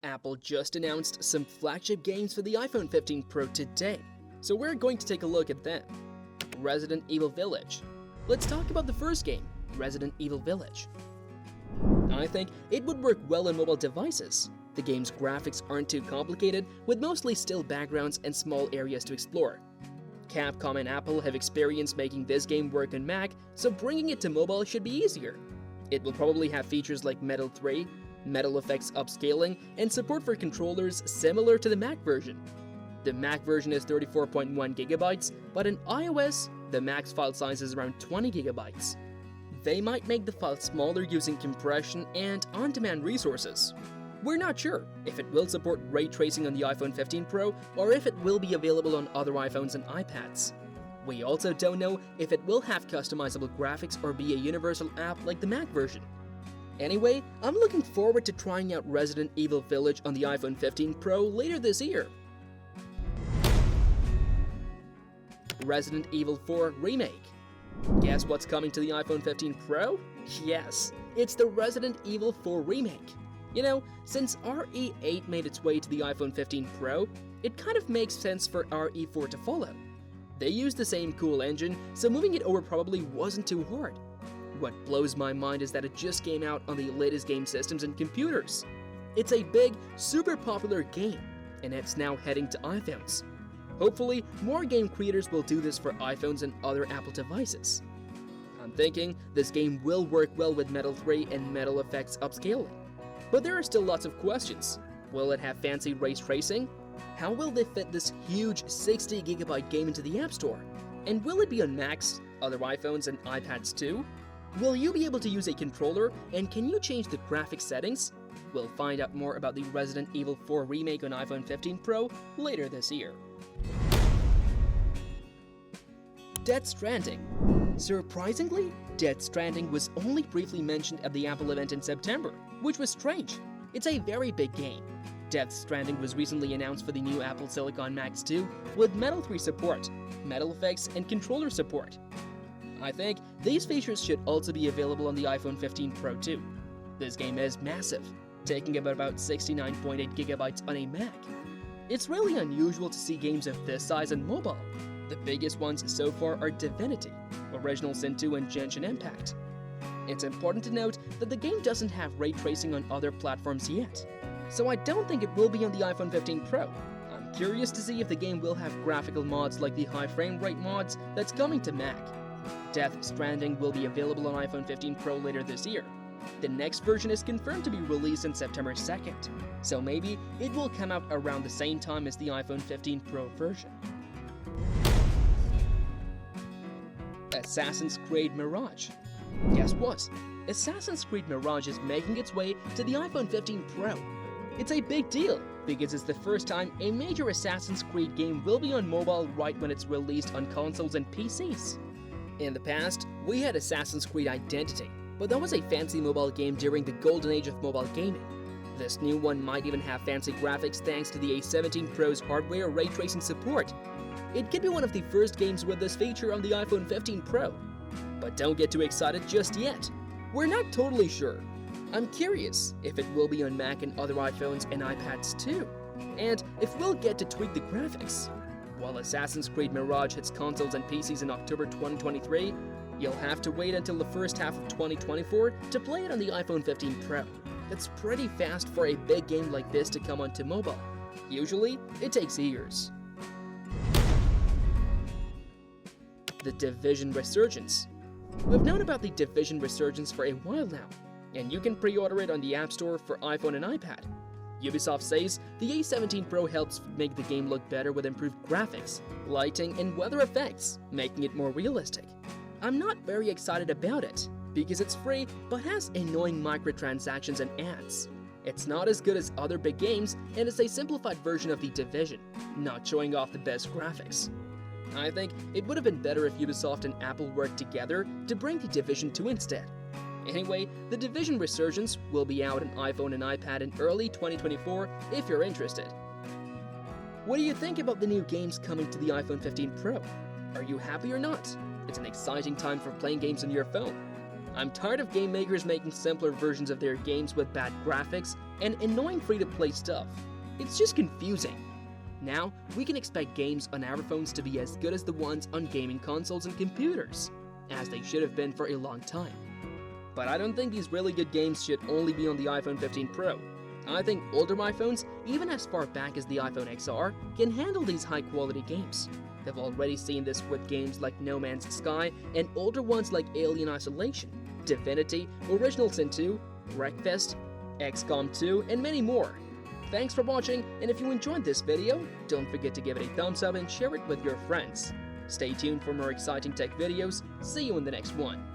Apple just announced some flagship games for the iPhone 15 Pro today, so we're going to take a look at them. Resident Evil Village. Let's talk about the first game, Resident Evil Village. I think it would work well on mobile devices. The game's graphics aren't too complicated, with mostly still backgrounds and small areas to explore. Capcom and Apple have experience making this game work on Mac, so bringing it to mobile should be easier. It will probably have features like Metal 3, Metal Effects upscaling, and support for controllers similar to the Mac version. The Mac version is 34.1 GB, but in iOS, the max file size is around 20 GB. They might make the file smaller using compression and on-demand resources. We're not sure if it will support ray tracing on the iPhone 15 Pro or if it will be available on other iPhones and iPads. We also don't know if it will have customizable graphics or be a universal app like the Mac version. Anyway, I'm looking forward to trying out Resident Evil Village on the iPhone 15 Pro later this year. Resident Evil 4 Remake. Guess what's coming to the iPhone 15 Pro? Yes, it's the Resident Evil 4 Remake. You know, since RE8 made its way to the iPhone 15 Pro, it kind of makes sense for RE4 to follow. They use the same cool engine, so moving it over probably wasn't too hard. What blows my mind is that it just came out on the latest game systems and computers. It's a big, super popular game, and it's now heading to iPhones. Hopefully, more game creators will do this for iPhones and other Apple devices. I'm thinking this game will work well with Metal 3 and Metal Effects upscaling. But there are still lots of questions. Will it have fancy ray tracing? How will they fit this huge 60 GB game into the App Store? And will it be on Macs, other iPhones and iPads too? Will you be able to use a controller, and can you change the graphics settings? We'll find out more about the Resident Evil 4 Remake on iPhone 15 Pro later this year. Death Stranding. Surprisingly, Death Stranding was only briefly mentioned at the Apple event in September, which was strange. It's a very big game. Death Stranding was recently announced for the new Apple Silicon Macs 2 with Metal 3 support, Metal Effects, and controller support. I think these features should also be available on the iPhone 15 Pro too. This game is massive, taking up about 69.8 GB on a Mac. It's really unusual to see games of this size on mobile. The biggest ones so far are Divinity, Original Sin 2, and Genshin Impact. It's important to note that the game doesn't have ray tracing on other platforms yet, so I don't think it will be on the iPhone 15 Pro. I'm curious to see if the game will have graphical mods like the high frame rate mods that's coming to Mac. Death Stranding will be available on iPhone 15 Pro later this year. The next version is confirmed to be released on September 2nd, so maybe it will come out around the same time as the iPhone 15 Pro version. Assassins Creed Mirage. Guess what? Assassin's Creed Mirage is making its way to the iPhone 15 Pro. It's a big deal because it's the first time a major Assassin's Creed game will be on mobile right when it's released on consoles and PCs. In the past, we had Assassin's Creed Identity, but that was a fancy mobile game during the golden age of mobile gaming. This new one might even have fancy graphics thanks to the A17 Pro's hardware ray tracing support. It could be one of the first games with this feature on the iPhone 15 Pro. But don't get too excited just yet. We're not totally sure. I'm curious if it will be on Mac and other iPhones and iPads too, and if we'll get to tweak the graphics. While Assassin's Creed Mirage hits consoles and PCs in October 2023, you'll have to wait until the first half of 2024 to play it on the iPhone 15 Pro. That's pretty fast for a big game like this to come onto mobile. Usually, it takes years. The Division Resurgence. We've known about the Division Resurgence for a while now, and you can pre-order it on the App Store for iPhone and iPad. Ubisoft says the A17 Pro helps make the game look better with improved graphics, lighting, and weather effects, making it more realistic. I'm not very excited about it, because it's free but has annoying microtransactions and ads. It's not as good as other big games, and it's a simplified version of the Division, not showing off the best graphics. I think it would have been better if Ubisoft and Apple worked together to bring the Division 2 instead. Anyway, the Division Resurgence will be out on iPhone and iPad in early 2024 if you're interested. What do you think about the new games coming to the iPhone 15 Pro? Are you happy or not? It's an exciting time for playing games on your phone. I'm tired of game makers making simpler versions of their games with bad graphics and annoying free-to-play stuff. It's just confusing. Now, we can expect games on our phones to be as good as the ones on gaming consoles and computers, as they should have been for a long time. But I don't think these really good games should only be on the iPhone 15 Pro. I think older iPhones, even as far back as the iPhone XR, can handle these high-quality games. They've already seen this with games like No Man's Sky and older ones like Alien Isolation, Divinity, Original Sin 2, Wreckfest, XCOM 2, and many more. Thanks for watching, and if you enjoyed this video, don't forget to give it a thumbs up and share it with your friends. Stay tuned for more exciting tech videos. See you in the next one.